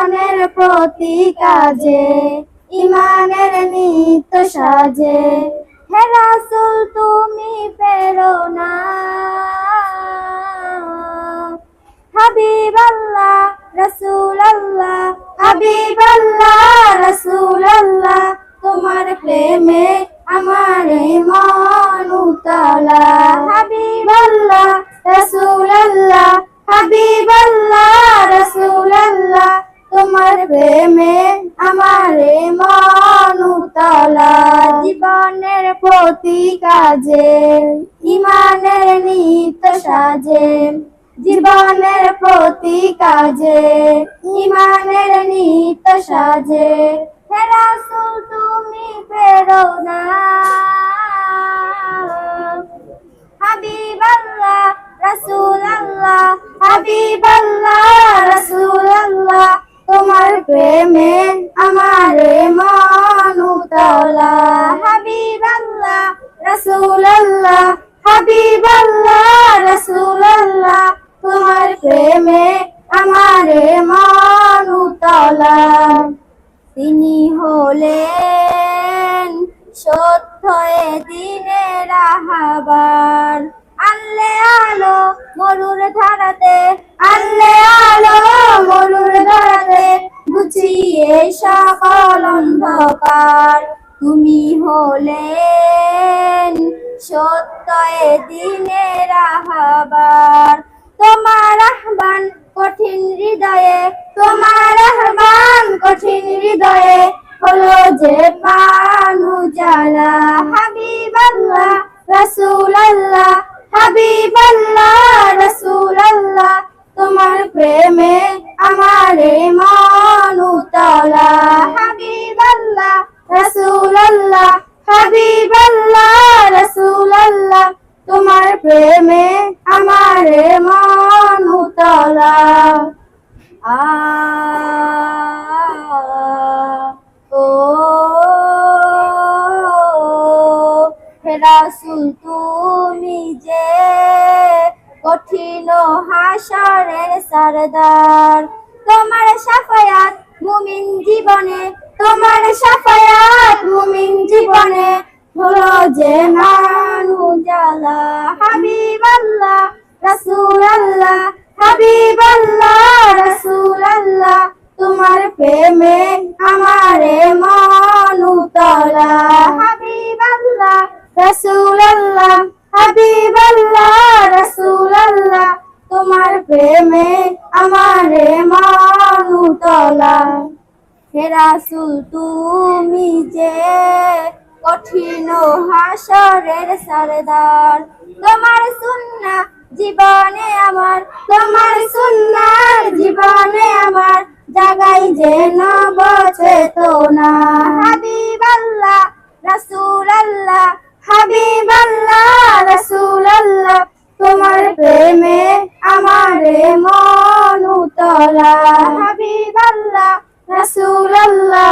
জীবনের প্রতি কাজে ইমানের নিত্য সাজে। হে রাসূল তুমি প্রেরণা, হাবিবাল্লাহ রাসূলুল্লাহ, হাবিবাল্লাহ রাসূলুল্লাহ, তোমার প্রেমে আমার মন উতলা। হাবিবাল্লাহ রাসূলুল্লাহ, হাবিবাল্লাহ রাসূলুল্লাহ, তোমার প্রেমে আমার মন উতলা। জীবনের প্রতি কাজে ইমানের নিত্য সাজে, জীবনের প্রতি কাজে ইমানের নিত্য সাজে। হে রাসূল তুমি প্রেরণা, হাবিবাল্লাহ রাসূলুল্লাহ, হাবিবাল্লাহ রাসূলুল্লাহ, তোমার প্রেমে আমার মন উতলা। হাবিবাল্লাহ রাসূলুল্লাহ, হাবিবাল্লাহ রাসূলুল্লাহ, তোমার প্রেমে আমার মন উতলা। তিনি হলেন সত্য এ দিনের রাহবার, আনলে আলো মরুর ধারাতে, আনলে আলো মরুর ধারাতে, বুঝিয়ে সকল অন্ধকার। তুমি হলেন সত্য এ দিনের রাহবার, তোমার আহ্বান কঠিন হৃদয়ে, তোমার আহ্বান কঠিন হৃদয়ে, হলো যে প্রাণ উজালা। হাবিবাল্লাহ রাসূলুল্লাহ, হাবিবাল্লাহ রাসূলুল্লাহ, তোমার প্রেমে আমার মন উতলা। হাবিবাল্লাহ রাসূলুল্লাহ, হাবিবাল্লাহ রাসূলুল্লাহ, তোমার প্রেমে আমার মন উতলা। হে রাসূল তুমি যে কঠিন হাসরের সরদার, তোমার শাফায়াত মুমিন জীবনে, তোমার শাফায়াত মুমিন জীবনে, হলো যে মান উজালা। হাবিবাল্লাহ রাসূলুল্লাহ, হাবিবাল্লাহ রাসূলুল্লাহ, তোমার প্রেমে আমার মন উতলা। হাবিবাল্লাহ রাসূলুল্লাহ, হাবিবাল্লাহ রাসূলুল্লাহ, তোমার প্রেমে আমার মন উতলা। হে রাসূল তুমি যে কঠিন হাসরের সরদার, তোমার সুন্নাহ জীবনে আমার, তোমার সুন্নাহ জীবনে আমার, জাগাই যেন চেতনা। হাবিবাল্লাহ রাসূলুল্লাহ, হাবিবাল্লাহ রাসূলুল্লাহ, তোমার প্রেমে আমার মন উতলা। হাবিবাল্লাহ রাসূলুল্লাহ,